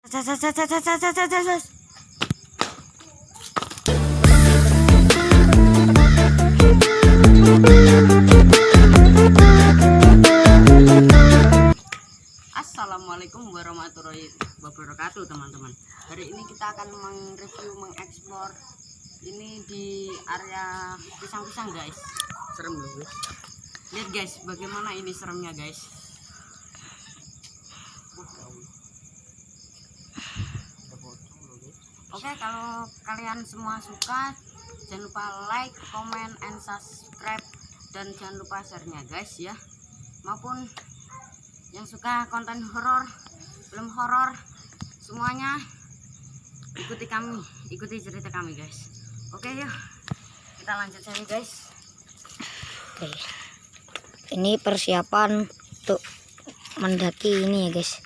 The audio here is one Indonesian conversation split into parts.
Assalamualaikum warahmatullahi wabarakatuh teman-teman. Hari ini kita akan mengeksplor ini di area pisang-pisang guys. Serem loh guys. Lihat guys bagaimana ini seremnya guys. Oke, kalau kalian semua suka jangan lupa like, comment, and subscribe, dan jangan lupa share-nya guys ya. Maupun yang suka konten horor, film horor, semuanya ikuti kami, ikuti cerita kami guys. Oke yuk kita lanjut saja guys. Oke, ini persiapan untuk mendaki ini ya guys,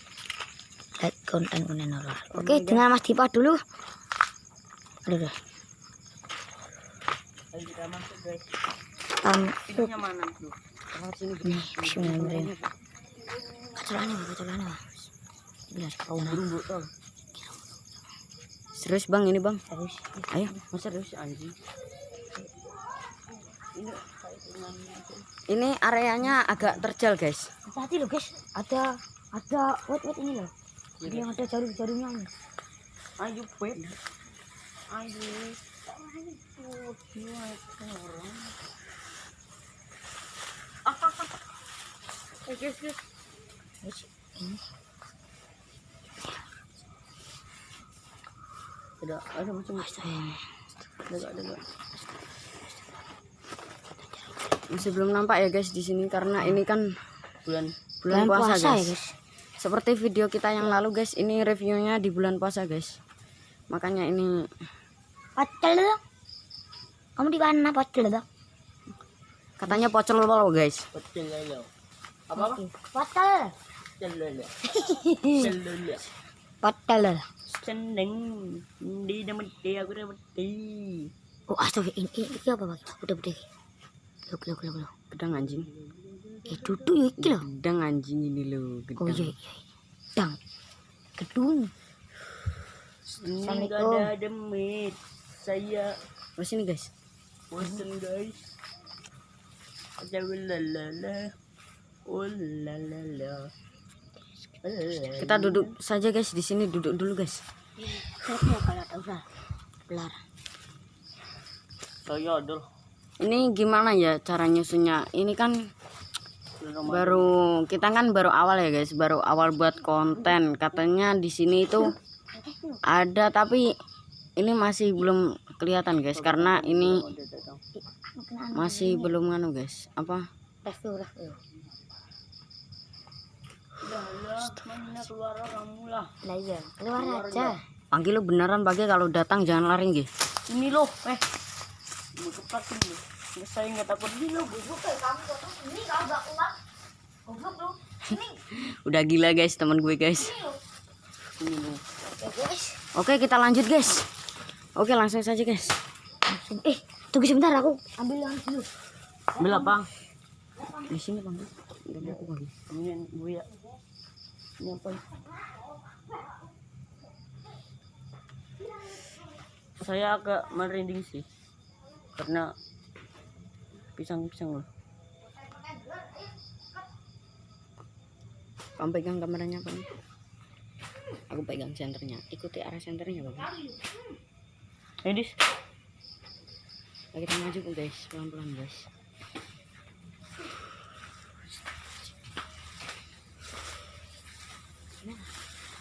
konten horor. Oke, dengan Mas Dipa dulu. Aduh, Ayo kita masuk guys. Pintunya mana tuh? Sini bismillahirrahmanirrahim. Kecolanya. Bilas burung botol. Serius bang ini bang? Serius. Ayo, masa serius anjing. Ini areanya agak terjal guys. Hati loh guys, ada wet ini loh. Jadi yang ada jarum-jarumnya ini. Ayo wet. Ayo. Guys. Ini Ada macam-macam. Ada. Masih belum nampak ya guys di sini karena ini kan bulan puasa guys. ya guys. Seperti video kita yang lalu guys, ini reviewnya di bulan puasa guys. Makanya ini Pocel dong. Kamu di mana pocel dong? katanya pocel lo guys. Pocel. Pocel. Seneng di demeti aku demeti. Oh, astaga, ini apa Bang? Udah. Lo. Gedang anjing. Duduk ya iki loh. Gedang anjing ini lo. Oh iya. Dang. Gedung. Ini ada demit. Saya sini guys. Bosan guys. Ada lalala. Kita duduk saja guys di sini, duduk dulu guys. Ini gimana ya cara nyusunnya? Ini kan baru awal ya guys, baru awal buat konten. Katanya di sini itu ada tapi ini masih belum kelihatan guys karena ini masih belum nganu guys. Apa? Review. Keluar kamu lah. Nah iya, keluar aja. Panggil lo beneran pakai kalau datang jangan lari nggih. Ini loh, kepakin loh. Saya nggak takut ini loh. Ini kalau gak keluar, goblok lu. Ini. Udah gila guys teman gue guys. Ini loh. Oke kita lanjut guys. Oke langsung saja guys. Tunggu sebentar aku ambil yang dulu. Ambil apa? Di sini bang. Ini aku bagi. Ini gue ya. Ini apa? Saya agak merinding sih karena pisang-pisang loh. Kamu pegang kameranya bang. Aku pegang senternya. Ikuti arah senternya bang. Edis. Kita maju guys, pelan-pelan guys.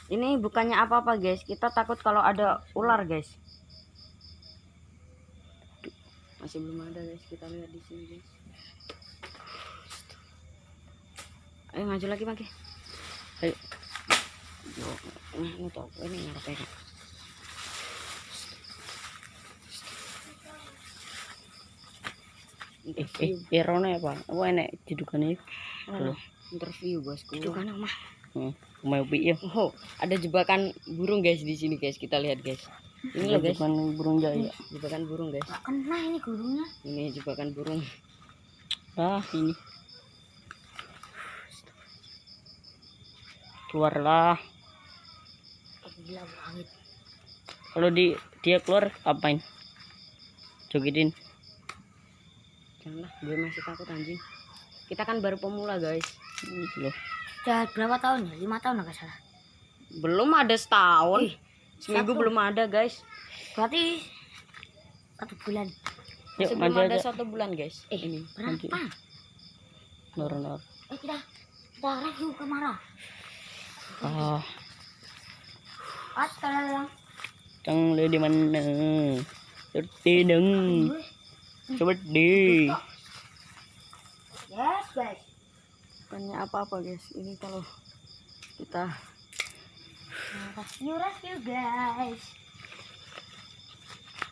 Ini bukannya apa-apa guys, kita takut kalau ada ular guys. Masih belum ada guys, kita lihat di sini guys. Ayo maju lagi Maki. Ayo. Ini tuh, ini ngarep ya. Rona ya Pak. Apa enek jedukane? Interview bosku. Jedukan mah. Mau ya. Oh, ada jebakan burung guys di sini guys. Kita lihat guys. Ini loh guys. Jebakan burung jaya. Jebakan burung guys. Kena ini gurunya. Ini jebakan burung. Ini. Keluarlah. Gila banget. Kalau dia keluar apain? Jogetin. Janganlah, gue masih takut anjing. Kita kan baru pemula guys. Loh. Udah berapa tahun ya? 5 tahun nggak salah. Belum ada setahun. Ih, Seminggu 1. belum ada guys. Berarti 1 bulan. Yuk Masih mandi belum ada aja. 1 bulan guys. Ini. Berapa? Nor. Kita review kamera. Ah, Sekarang cang le di mana? Seperti deng. Coba deh. yes guys. Bukannya apa-apa guys. Ini kalau kita Review guys.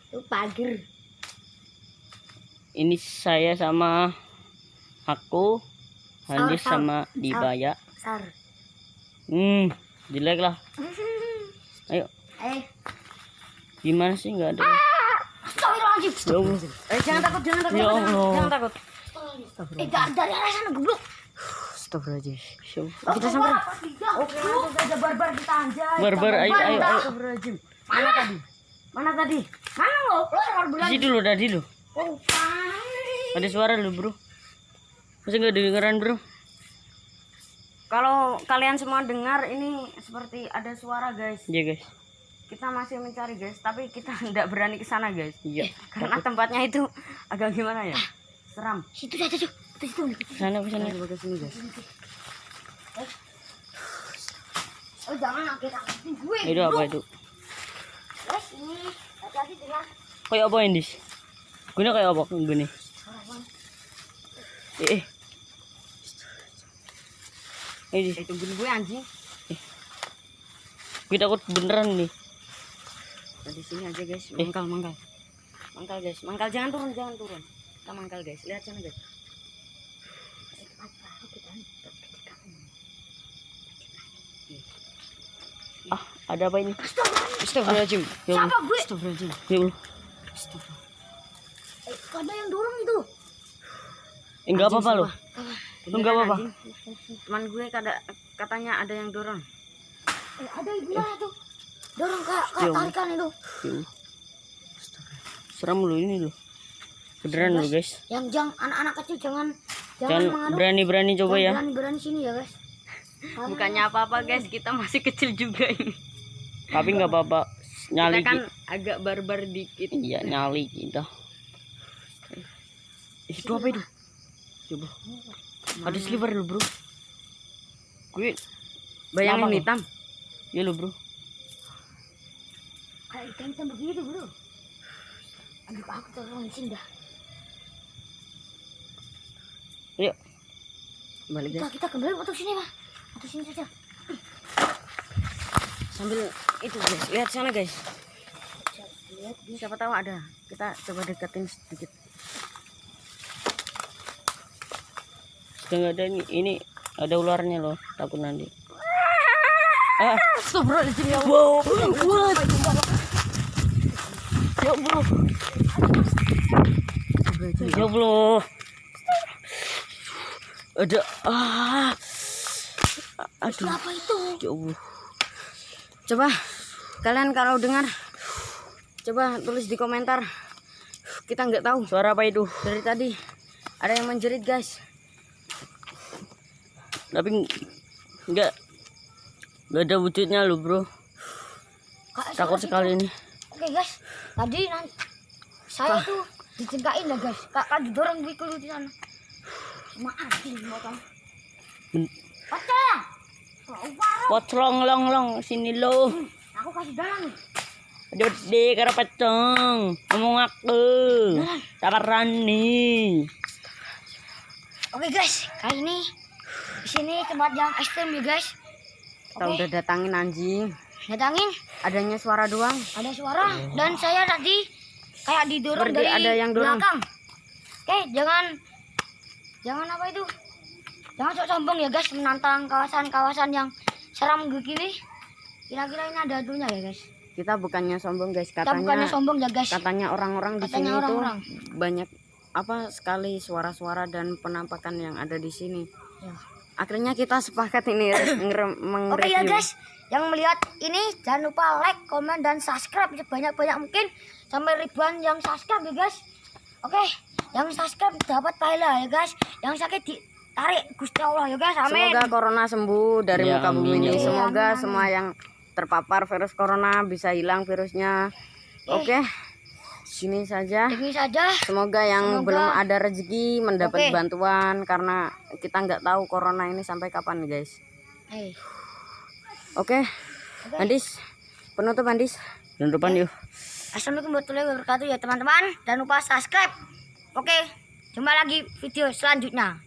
Itu pagar. Ini saya sama aku, Handis Sal. sama Dibaya. Sar. Jelek lah. Ayo, gimana sih nggak ada? Astagfirullahaladzim. Ya Allah. jangan takut, jangan takut. Ya Allah. Jangan takut. Dari arah sana goblok. Astagfirullahaladzim. Kita sampai. Oke, langsung saja barbar kita anjay. Barbar, ayo, ayo, ayo. Astagfirullahaladzim. Mana tadi? Mana tadi? Mana lo? Lo harus bilang. Di dulu, tadi lo. Oh, Ada suara lo bro. Masih nggak dengeran bro? Kalau kalian semua dengar ini seperti ada suara guys. Iya guys. Kita masih mencari guys, tapi kita tidak berani ke sana guys. Iya. Karena tempatnya itu agak gimana ya? Seram. situ aja tuh. Situ. Sana ke sana. Coba ke sini guys. Oh, jangan akit-akitin gue. Itu apa itu? Guys, ini hati-hati dengan Kayak apa ini? Guna kayak apa? Gini. Ini Itu tungguin gue anjing. gue takut beneran nih. Di sini aja guys. Mangkal, mangkal. Mangkal guys. Mangkal, jangan turun, jangan turun. Kita mangkal guys. Lihat sana guys. Ah, ada apa ini? Astagfirullahaladzim. Ya Allah. siapa gue? Astagfirullahaladzim. Ya Allah. Ada yang dorong itu. Enggak apa-apa loh. Enggak apa-apa. Teman gue katanya ada yang dorong. Ada ibu tuh. Dorong kak Ya Allah. tarikan itu. Ya Allah. Seram lu ini loh. Beneran lu guys. Yang anak-anak kecil jangan Jangan mengadu. berani-berani coba ya. Berani sini ya guys. Bukannya apa-apa guys, kita masih kecil juga ini. Tapi nggak apa-apa. Nyali. Kita kan agak barbar dikit. Iya nyali kita. Itu apa itu? Coba. Ada sliver lu bro. Gue Bayangin Lama, hitam. ya lu bro. Kayak ikan begitu bro. Aduh aku tolong sini dah. Yuk. Balik guys. Kita kembali waktu sini mah. Waktu sini saja. Sambil itu guys, lihat sana guys. Lihat Siapa tahu ada. Kita coba deketin sedikit. Sudah nggak ada ini ada ularnya loh. Takut nanti. Ah. Astagfirullahaladzim ya. Wow. What? Ya Allah. Ya Allah. Ada aduh. apa itu? Ya Allah. Coba kalian kalau dengar, coba tulis di komentar. Kita nggak tahu. Suara apa itu? Dari tadi ada yang menjerit guys. Tapi nggak ada wujudnya lo bro. Takut sekali ini. Oke guys, tadi saya tuh dicengkain ya guys. Kakak didorong gue keluar di sana. Maaf sih mau kamu. Pecah. Pocong long sini lo. Aku kasih dalam. Aduh deh karena pecong. Ngomong aku. Takarani. Oke guys, kali ini di sini tempat yang ekstrim ya guys. Kita udah datangin anjing. Datangin, Adanya suara doang. ada suara dan saya tadi kayak didorong Seperti dari ada yang dorong. belakang. Oke, jangan apa itu? Jangan sok sombong ya guys menantang kawasan-kawasan yang seram begini. Kira-kira ini ada hantunya ya guys. Kita bukannya sombong guys, Kita bukannya katanya sombong ya guys. katanya orang-orang di sini Katanya itu orang-orang. banyak apa sekali suara-suara dan penampakan yang ada di sini. Ya. akhirnya kita sepakat ini Oke ya guys, yang melihat ini jangan lupa like, komen, dan subscribe sebanyak-banyak mungkin sampai ribuan yang subscribe ya guys. Oke, yang subscribe dapat pahala ya guys, yang sakit ditarik Gusti Allah ya guys. Amin. Semoga corona sembuh dari Ya, muka bumi amin, ini. ya Allah. Semoga Amin, amin. semua yang terpapar virus corona bisa hilang virusnya. Oke, sini saja. Ini saja. Semoga yang Semoga- belum ada rezeki mendapat Oke. bantuan karena kita nggak tahu corona ini sampai kapan guys. Oke, Andis, penutup Andis. Penutupan yuk. Assalamualaikum warahmatullahi wabarakatuh ya teman-teman. Jangan lupa subscribe. Oke, jumpa lagi video selanjutnya.